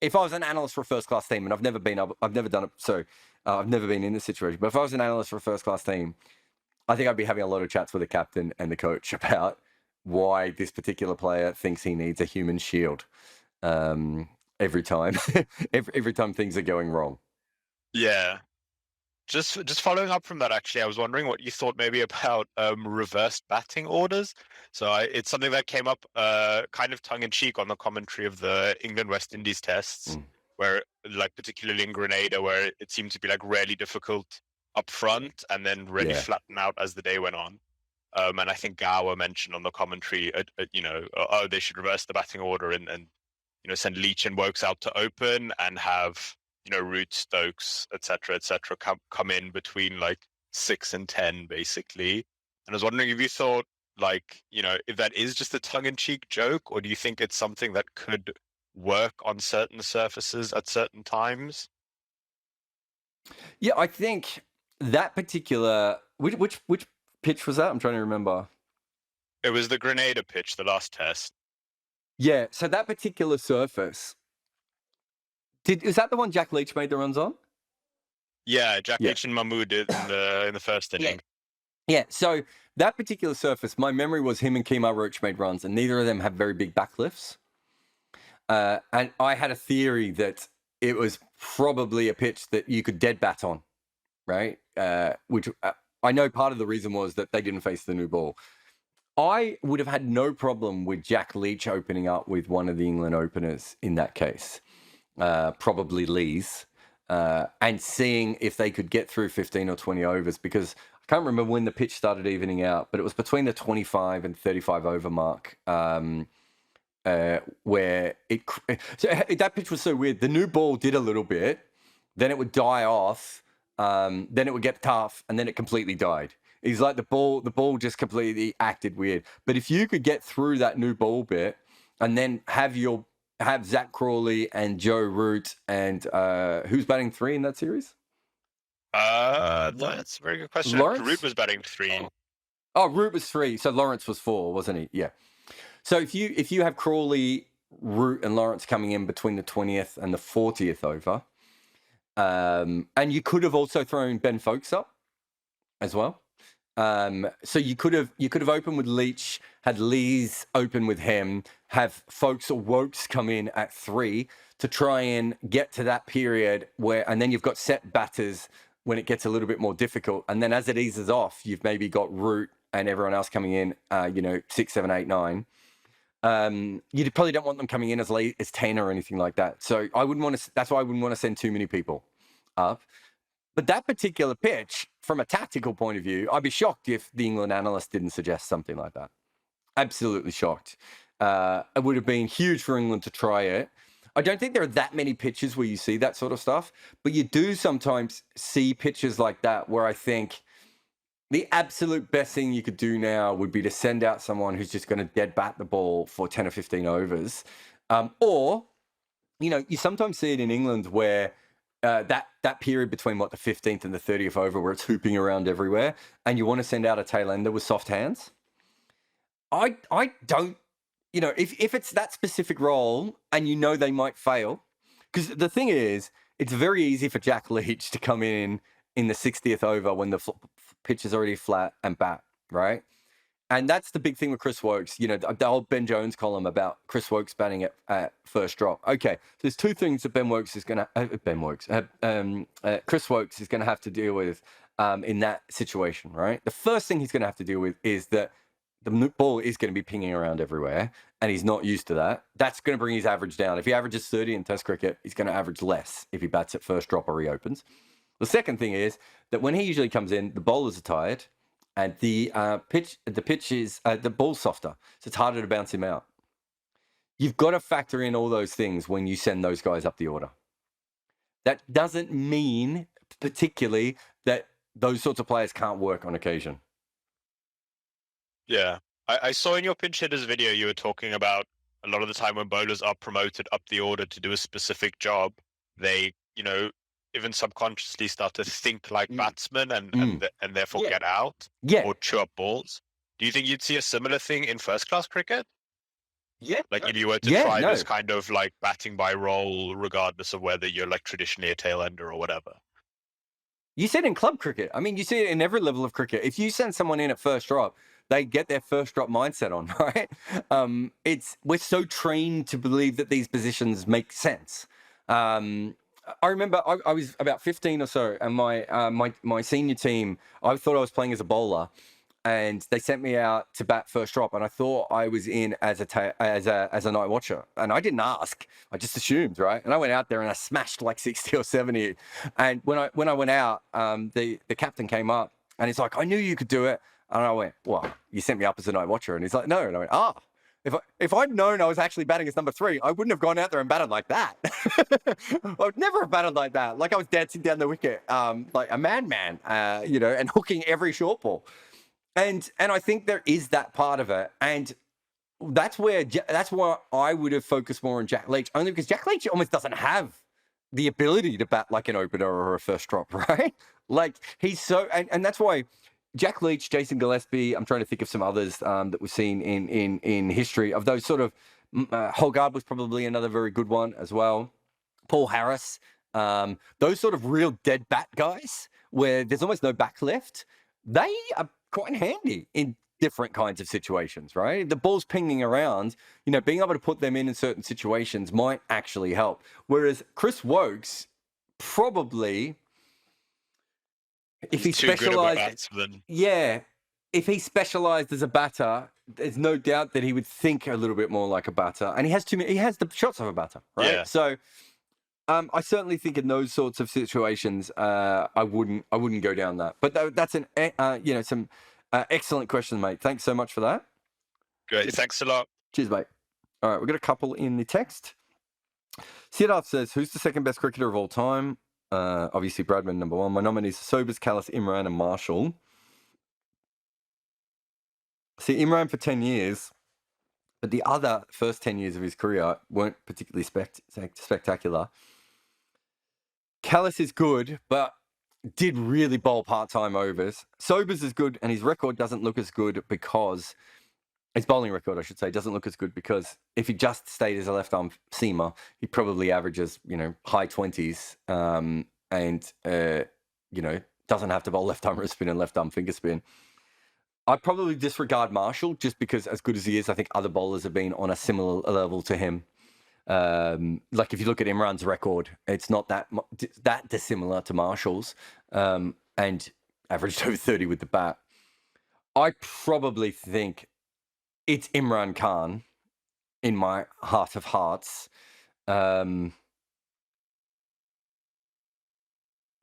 if I was an analyst for a first-class team, and I've never done it, so I've never been in this situation, but if I was an analyst for a first-class team, I think I'd be having a lot of chats with the captain and the coach about why this particular player thinks he needs a human shield every time, every time things are going wrong. Yeah. Just following up from that, actually, I was wondering what you thought maybe about reversed batting orders. So it's something that came up kind of tongue-in-cheek on the commentary of the England-West Indies tests, where, like, particularly in Grenada, where it seemed to be like really difficult up front and then really flatten out as the day went on. And I think Gower mentioned on the commentary, they should reverse the batting order and send Leach and Wokes out to open and have Root, Stokes, etc., come in between like 6 and 10, basically. And I was wondering if you thought, like, if that is just a tongue-in-cheek joke, or do you think it's something that could work on certain surfaces at certain times? Yeah, I think that particular which pitch was that? I'm trying to remember. It was the Grenada pitch, the last test. Yeah, so that particular surface. Is that the one Jack Leach made the runs on? Yeah, Jack Leach and Mahmood did in the first inning. Yeah, so that particular surface, my memory was him and Kemar Roach made runs, and neither of them have very big backlifts. And I had a theory that it was probably a pitch that you could dead bat on, right? Which I know part of the reason was that they didn't face the new ball. I would have had no problem with Jack Leach opening up with one of the England openers in that case. Probably Lee's, and seeing if they could get through 15 or 20 overs, because I can't remember when the pitch started evening out, but it was between the 25 and 35 over mark, where that pitch was so weird. The new ball did a little bit, then it would die off, then it would get tough, and then it completely died. It's like the ball just completely acted weird. But if you could get through that new ball bit and then have Zach Crawley and Joe Root and who's batting 3 in that series? That's a very good question. Lawrence? Root was batting 3. Oh, Root was 3, so Lawrence was 4, wasn't he? Yeah. So if you have Crawley, Root, and Lawrence coming in between the 20th and the 40th over, and you could have also thrown Ben Folkes up as well. So you could have opened with Leach, had Lees open with him, have Folkes or Wokes come in at 3 to try and get to that period and then you've got set batters when it gets a little bit more difficult. And then as it eases off, you've maybe got Root and everyone else coming in, 6, 7, 8, 9. You probably don't want them coming in as late as 10 or anything like that. So I wouldn't want to. That's why I wouldn't want to send too many people up. But that particular pitch, from a tactical point of view, I'd be shocked if the England analyst didn't suggest something like that. Absolutely shocked. It would have been huge for England to try it. I don't think there are that many pitches where you see that sort of stuff, but you do sometimes see pitches like that where I think the absolute best thing you could do now would be to send out someone who's just going to dead bat the ball for 10 or 15 overs. Or, you sometimes see it in England where that period between the 15th and the 30th over where it's hooping around everywhere and you want to send out a tail ender with soft hands. I don't, if it's that specific role and they might fail, because the thing is, it's very easy for Jack Leach to come in the 60th over when the pitch is already flat and bat, right? And that's the big thing with Chris Wokes, the old Ben Jones column about Chris Wokes batting at first drop. Okay, so there's two things that Chris Wokes is going to have to deal with in that situation, right? The first thing he's going to have to deal with is that the ball is going to be pinging around everywhere, and he's not used to that. That's going to bring his average down. If he averages 30 in Test cricket, he's going to average less if he bats at first drop or reopens. The second thing is that when he usually comes in, the bowlers are tired, and the ball's softer, so it's harder to bounce him out. You've got to factor in all those things when you send those guys up the order. That doesn't mean particularly that those sorts of players can't work on occasion. Yeah. I saw in your pinch hitters video you were talking about a lot of the time when bowlers are promoted up the order to do a specific job, they, even subconsciously start to think like batsmen and therefore get out or chew up balls. Do you think you'd see a similar thing in first class cricket? Yeah. Like if you were to try this kind of like batting by role, regardless of whether you're like traditionally a tail ender or whatever. You see it in club cricket. I mean, you see it in every level of cricket. If you send someone in at first drop, they get their first drop mindset on, right? We're so trained to believe that these positions make sense. I remember I was about 15 or so, and my senior team, I thought I was playing as a bowler, and they sent me out to bat first drop, and I thought I was in as a night watcher, and I didn't ask. I just assumed, right? And I went out there and I smashed like 60 or 70. And when I went out, the captain came up and he's like, "I knew you could do it." And I went, "Well, you sent me up as a night watcher." And he's like, "No." And I went, If I'd known I was actually batting as number 3, I wouldn't have gone out there and batted like that. I would never have batted like that. Like I was dancing down the wicket, like a madman, and hooking every short ball. And I think there is that part of it. And that's where I would have focused more on Jack Leach, only because Jack Leach almost doesn't have the ability to bat like an opener or a first drop, right? Like he's so, and that's why Jack Leach, Jason Gillespie, I'm trying to think of some others that we've seen in history of those sort of, Holgard was probably another very good one as well. Paul Harris, those sort of real dead bat guys where there's almost no back left, they are quite handy in different kinds of situations, right? The ball's pinging around, being able to put them in certain situations might actually help. Whereas Chris Wokes probably, if he specialized, if he specialized as a batter, there's no doubt that he would think a little bit more like a batter, and he has the shots of a batter, right? Yeah. So, I certainly think in those sorts of situations, I wouldn't go down that. But that's some excellent question, mate. Thanks so much for that. Great, thanks a lot. Cheers, mate. All right, we've got a couple in the text. Siddharth says, "Who's the second best cricketer of all time?" Obviously, Bradman number 1. My nominees are Sobers, Callis, Imran, and Marshall. See, Imran for 10 years, but the other first 10 years of his career weren't particularly spectacular. Callis is good, but did really bowl part-time overs. Sobers is good, and his record doesn't look as good because his bowling record, I should say, doesn't look as good because if he just stayed as a left-arm seamer, he probably averages, high 20s, and doesn't have to bowl left-arm wrist spin and left-arm finger spin. I'd probably disregard Marshall just because, as good as he is, I think other bowlers have been on a similar level to him. Like if you look at Imran's record, it's not that dissimilar to Marshall's, and averaged over 30 with the bat. I probably think it's Imran Khan in my heart of hearts. But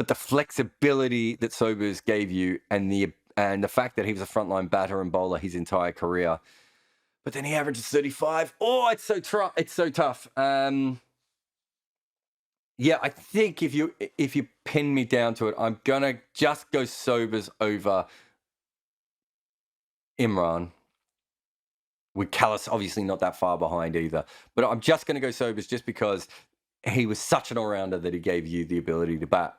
the flexibility that Sobers gave you, and the fact that he was a frontline batter and bowler his entire career, but then he averages 35. Oh, it's so tough. It's so tough. Yeah, I think if you pin me down to it, I'm gonna just go Sobers over Imran. With Callis obviously not that far behind either, but I'm just going to go Sobers just because he was such an all-rounder that he gave you the ability to bat,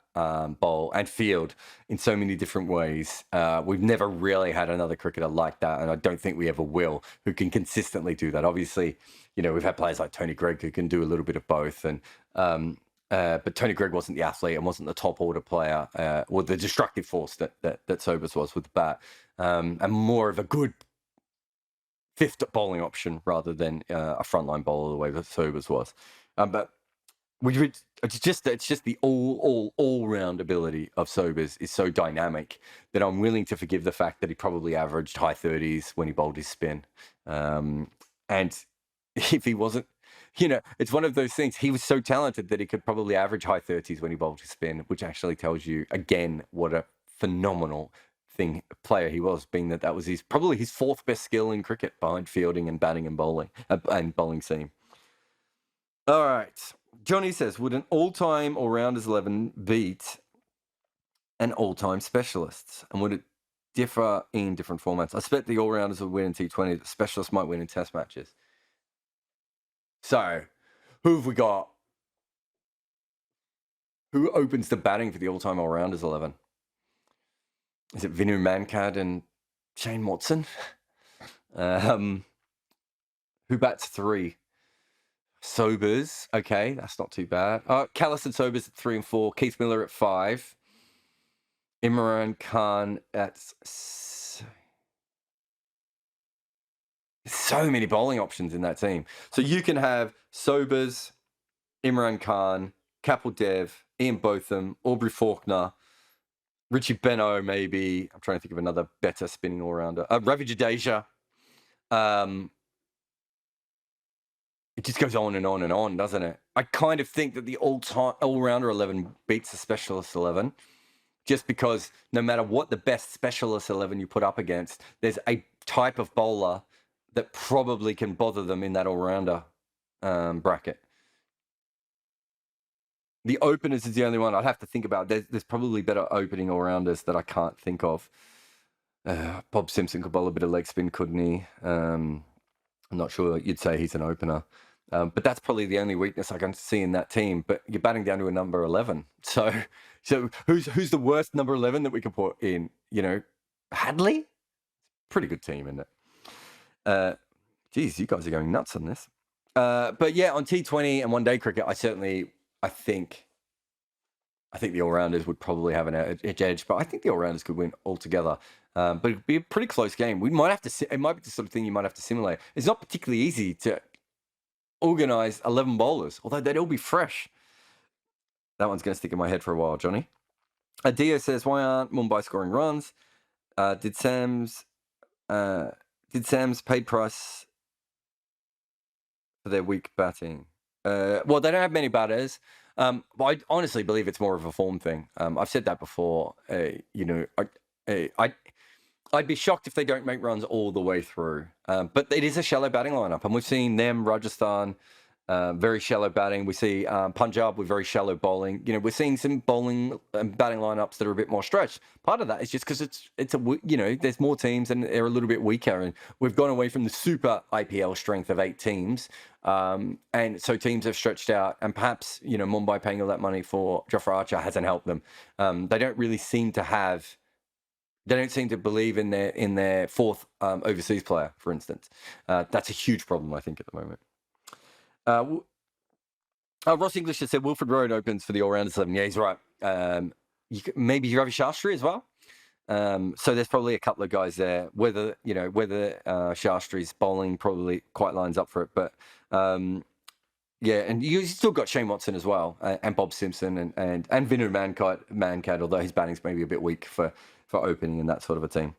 bowl, and field in so many different ways. We've never really had another cricketer like that, and I don't think we ever will, who can consistently do that. Obviously, we've had players like Tony Greig who can do a little bit of both, and but Tony Greig wasn't the athlete and wasn't the top order player, or the destructive force that Sobers was with the bat, and more of a good fifth bowling option rather than a frontline bowler the way that Sobers was. But it's just the all round ability of Sobers is so dynamic that I'm willing to forgive the fact that he probably averaged high 30s when he bowled his spin. And if he wasn't, it's one of those things. He was so talented that he could probably average high 30s when he bowled his spin, which actually tells you again what a phenomenal player he was, being that was probably his fourth best skill in cricket behind fielding and batting and bowling and bowling seam. All right, Johnny says, would an all-time all-rounders 11 beat an all-time specialists, and would it differ in different formats? I expect the all-rounders would win in T20, the specialists might win in test matches. So who have we got? Who opens the batting for the all-time all-rounders 11? Is it Vinu Mankad and Shane Watson? Who bats 3? Sobers. Okay, that's not too bad. Callis and Sobers at 3 and 4. Keith Miller at 5. Imran Khan at... So many bowling options in that team. So you can have Sobers, Imran Khan, Kapil Dev, Ian Botham, Aubrey Faulkner, Richie Beno, maybe. I'm trying to think of another better spinning all-rounder. Ravi Jadeja. It just goes on and on and on, doesn't it? I kind of think that the all-rounder 11 beats the specialist 11, just because no matter what the best specialist 11 you put up against, there's a type of bowler that probably can bother them in that all-rounder bracket. The openers is the only one I'd have to think about. There's probably better opening all-rounders that I can't think of. Bob Simpson could bowl a bit of leg spin, couldn't he? I'm not sure you'd say he's an opener. But that's probably the only weakness I can see in that team. But you're batting down to a number 11. So who's the worst number 11 that we could put in? Hadley? Pretty good team, isn't it? Geez, you guys are going nuts on this. But yeah, on T20 and one-day cricket, I think the all-rounders would probably have an edge, but I think the all-rounders could win altogether. But it'd be a pretty close game. It might be the sort of thing you might have to simulate. It's not particularly easy to organise 11 bowlers, although they'd all be fresh. That one's going to stick in my head for a while, Johnny. Adia says, why aren't Mumbai scoring runs? Did Sam's paid price for their weak batting? Well, they don't have many batters. But I honestly believe it's more of a form thing. I've said that before. I'd be shocked if they don't make runs all the way through. But it is a shallow batting lineup, and we've seen them, Rajasthan, very shallow batting. We see Punjab with very shallow bowling. We're seeing some bowling and batting lineups that are a bit more stretched. Part of that is just because there's more teams and they're a little bit weaker, and we've gone away from the super IPL strength of 8 teams. And so teams have stretched out, and perhaps, Mumbai paying all that money for Jofra Archer hasn't helped them. They don't seem to believe in their fourth overseas player, for instance. That's a huge problem, I think, at the moment. Ross English has said Wilfred Road opens for the all-rounders 11. Yeah, he's right. Maybe Ravi Shastri as well. So there's probably a couple of guys there. Whether Shastri's bowling probably quite lines up for it, but yeah, and you still got Shane Watson as well, and Bob Simpson and Vinu Mankad, although his batting's maybe a bit weak for opening in that sort of a team.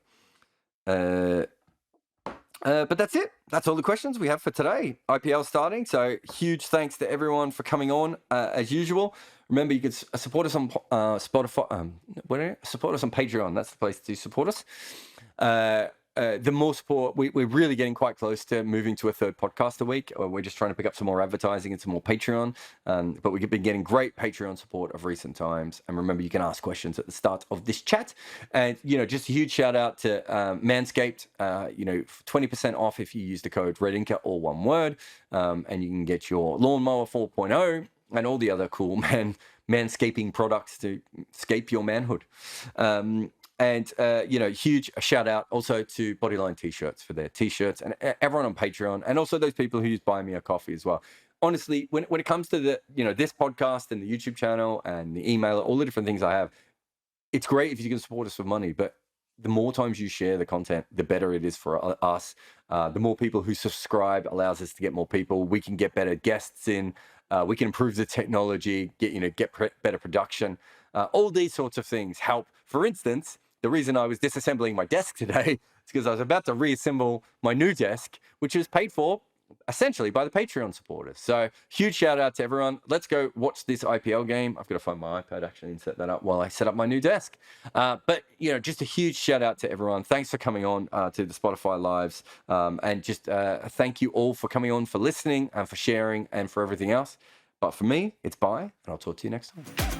But that's it. That's all the questions we have for today. IPL starting. So huge thanks to everyone for coming on as usual. Remember, you can support us on Spotify. Support us on Patreon. That's the place to support us. The more support, we're really getting quite close to moving to a third podcast a week. We're just trying to pick up some more advertising and some more Patreon. But we've been getting great Patreon support of recent times. And remember, you can ask questions at the start of this chat. And, just a huge shout out to Manscaped. 20% off if you use the code REDINKA, all one word. And you can get your Lawnmower 4.0 and all the other cool manscaping products to scape your manhood. Huge shout out also to Bodyline T-shirts for their T-shirts and everyone on Patreon, and also those people who use Buy Me a Coffee as well. Honestly, when it comes to the this podcast and the YouTube channel and the email, all the different things I have, it's great if you can support us with money, but the more times you share the content, the better it is for us. The more people who subscribe allows us to get more people. We can get better guests in. We can improve the technology, get better production. All these sorts of things help. For instance, the reason I was disassembling my desk today is because I was about to reassemble my new desk, which is paid for essentially by the Patreon supporters. So huge shout out to everyone. Let's go watch this IPL game. I've got to find my iPad actually and set that up while I set up my new desk. But just a huge shout out to everyone. Thanks for coming on to the Spotify Lives. And just thank you all for coming on, for listening and for sharing and for everything else. But for me, it's bye, and I'll talk to you next time.